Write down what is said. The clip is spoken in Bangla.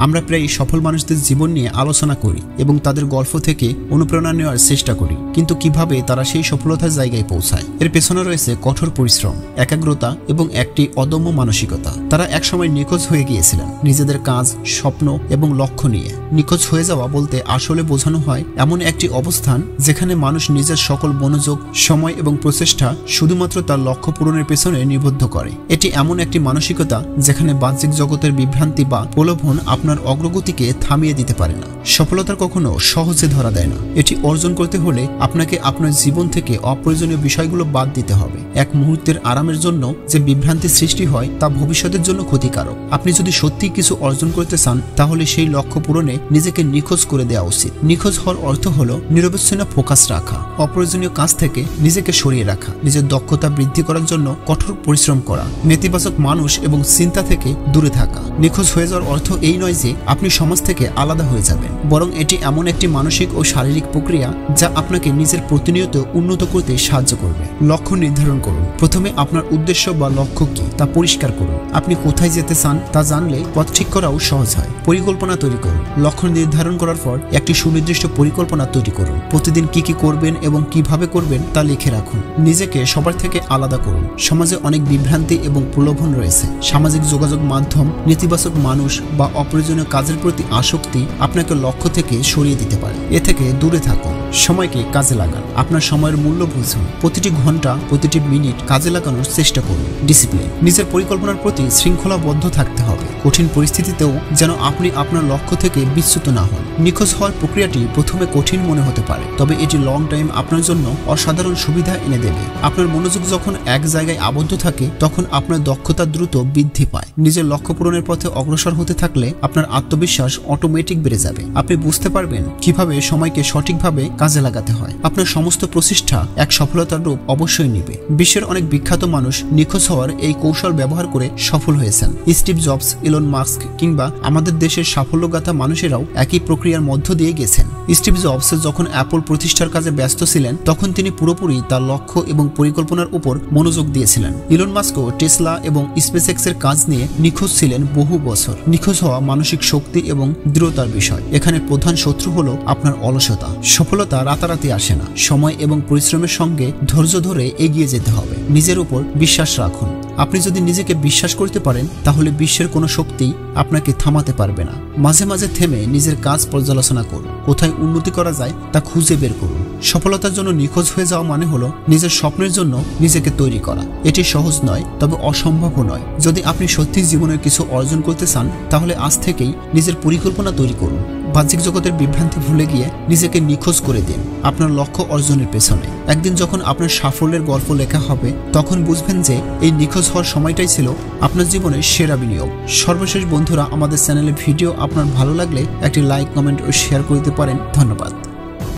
আমরা প্রায় সফল মানুষদের জীবন নিয়ে আলোচনা করি এবং তাদের গল্প থেকে অনুপ্রেরণা নেওয়ার চেষ্টা করি, কিন্তু কিভাবে তারা সেই সফলতার জায়গায় পৌঁছায় এর পেছনে রয়েছে কঠোর পরিশ্রম, একাগ্রতা এবং একটি অদম্য মানসিকতা। তারা একসময় নিখোঁজ হয়ে গিয়েছিলেন নিজেদের কাজ, স্বপ্ন এবং লক্ষ্য নিয়ে। নিখোঁজ হয়ে যাওয়া বলতে আসলে বোঝানো হয় এমন একটি অবস্থান যেখানে মানুষ নিজের সকল মনোযোগ, সময় এবং প্রচেষ্টা শুধুমাত্র তার লক্ষ্য পূরণের পেছনে নিবদ্ধ করে। এটি এমন একটি মানসিকতা যেখানে বাহ্যিক জগতের বিভ্রান্তি বা প্রলোভন আপনার অগ্রগতিকে থামিয়ে দিতে পারে না। সফলতার কখনো সহজে ধরা দেয় না। এটি অর্জন করতে হলে আপনাকে আপনার জীবন থেকে অপ্রয়োজনীয় বিষয়গুলো বাদ দিতে হবে। এক মুহূর্তের আরামের জন্য যে বিভ্রান্তি সৃষ্টি হয় তা ভবিষ্যতের জন্য ক্ষতিকারক। আপনি যদি সত্যি কিছু অর্জন করতে চান তাহলে সেই লক্ষ্য পূরণে নিজেকে নিখোঁজ করে দেওয়া উচিত। নিখোঁজ হওয়ার অর্থ হলো নিরবচ্ছিন্ন ফোকাস রাখা, অপ্রয়োজনীয় কাজ থেকে নিজেকে সরিয়ে রাখা, নিজের দক্ষতা বৃদ্ধি করার জন্য কঠোর পরিশ্রম করা, নেতিবাচক মানুষ এবং চিন্তা থেকে দূরে থাকা। নিখোঁজ হয়ে যাওয়ার অর্থ এই নয় যে আপনি সমাজ থেকে আলাদা হয়ে যাবেন, বরং এটি এমন একটি মানসিক ও শারীরিক প্রক্রিয়া যা আপনাকে নিজের প্রতিনিয়ত উন্নত করতে সাহায্য করবে। লক্ষ্য নির্ধারণ করুন। প্রথমে আপনার উদ্দেশ্য বা লক্ষ্য কি তা পরিষ্কার করুন। আপনি কোথায় যেতে চান তা জানলে পথ ঠিক করাও সহজ হয়। পরিকল্পনা তৈরি করুন। লক্ষ্য নির্ধারণ করার পর একটি সুনির্দিষ্ট পরিকল্পনা তৈরি করুন। প্রতিদিন কি কি করবেন এবং কিভাবে করবেন তা লিখে রাখুন। নিজেকে সবার থেকে আলাদা করুন। সমাজে অনেক বিভ্রান্তি এবং প্রলোভন রয়েছে। সামাজিক যোগাযোগ মাধ্যম, নেতিবাচক মানুষ বা অপ্রয়োজনীয় কাজের প্রতি আসক্তি আপনাকে লক্ষ্য থেকে সরিয়ে দিতে পারে। এ থেকে দূরে থাকুন। সময়কে কাজে লাগান। আপনার সময়ের মূল্য বুঝুন। প্রতিটি ঘন্টা, প্রতিটি মিনিট কাজে লাগানোর চেষ্টা করুন। ডিসিপ্লিন। নিজের পরিকল্পনার প্রতি শৃঙ্খলাবদ্ধ থাকতে হবে। কঠিন পরিস্থিতিতেও যেন আপনি আপনার লক্ষ্য থেকে বিচ্যুত না হন। নিখোঁজ হওয়ার প্রক্রিয়াটি প্রথমে কঠিন মনে হতে পারে, তবে এটি লং টাইম আপনার জন্য অসাধারণ সুবিধা এনে দেবে। আপনার মনোযোগ যখন এক জায়গায় আবদ্ধ থাকে তখন আপনার দক্ষতা দ্রুত বৃদ্ধি পায়। নিজের লক্ষ্য পূরণের পথে অগ্রসর হতে থাকলে আপনার আত্মবিশ্বাস অটোমেটিক বেড়ে যাবে। আপনি বুঝতে পারবেন কিভাবে সময়কে সঠিকভাবে কাজে লাগাতে হয়। আপনার সমস্ত প্রচেষ্টা এক সফলতার রূপ অবশ্যই নেবে। বিশ্বের অনেক বিখ্যাত মানুষ নিখোঁজ হওয়ার এই কৌশল ব্যবহার করে সফল হয়েছেন। স্টিভ জবস, ইলন মাস্ক কিংবা আমাদের দেশের সাফল্যগাথা মানুষেরাও একই প্রক্রিয়ার মধ্য দিয়ে গেছেন। স্টিভ জবস যখন অ্যাপল প্রতিষ্ঠার কাজে ব্যস্ত ছিলেন তখন তিনি পুরোপুরি তার লক্ষ্য এবং পরিকল্পনার উপর মনোযোগ দিয়েছিলেন। ইলন মাস্কও টেসলা এবং স্পেসএক্সের কাজ নিয়ে নিখোঁজ ছিলেন বহু বছর। নিখোঁজ হওয়া মানসিক শক্তি এবং দৃঢ়তার বিষয়। এখানে প্রধান শত্রু হলো আপনার অলসতা। সফলতা রাতারাতি আসে না। সময় এবং পরিশ্রমের সঙ্গে ধৈর্য ধরে এগিয়ে যেতে হবে। নিজের উপর বিশ্বাস রাখুন। আপনি যদি নিজেকে বিশ্বাস করতে পারেন তাহলে বিশ্বের কোনো শক্তি আপনাকে থামাতে পারবে না। মাঝে মাঝে থেমে নিজের কাজ পর্যালোচনা করুন। কোথায় উন্নতি করা যায় তা খুঁজে বের করুন। সফলতার জন্য নিখোঁজ হয়ে যাওয়া মানে হলো নিজের স্বপ্নের জন্য নিজেকে তৈরি করা। এটি সহজ নয়, তবে অসম্ভবও নয়। যদি আপনি সত্যি জীবনের কিছু অর্জন করতে চান তাহলে আজ থেকেই নিজের পরিকল্পনা তৈরি করুন। বাহ্যিক জগতের বিভ্রান্তি ভুলে গিয়ে নিজেকে নিখোঁজ করে দিন আপনার লক্ষ্য অর্জনের পেছনে। একদিন যখন আপনার সাফল্যের গল্প লেখা হবে তখন বুঝবেন যে এই নিখোঁজ হওয়ার সময়টাই ছিল আপনার জীবনের সেরা বিনিয়োগ। সর্বশেষ বন্ধুরা, আমাদের চ্যানেলে ভিডিও আপনার ভালো লাগলে একটি লাইক, কমেন্ট ও শেয়ার করতে পারেন। ধন্যবাদ।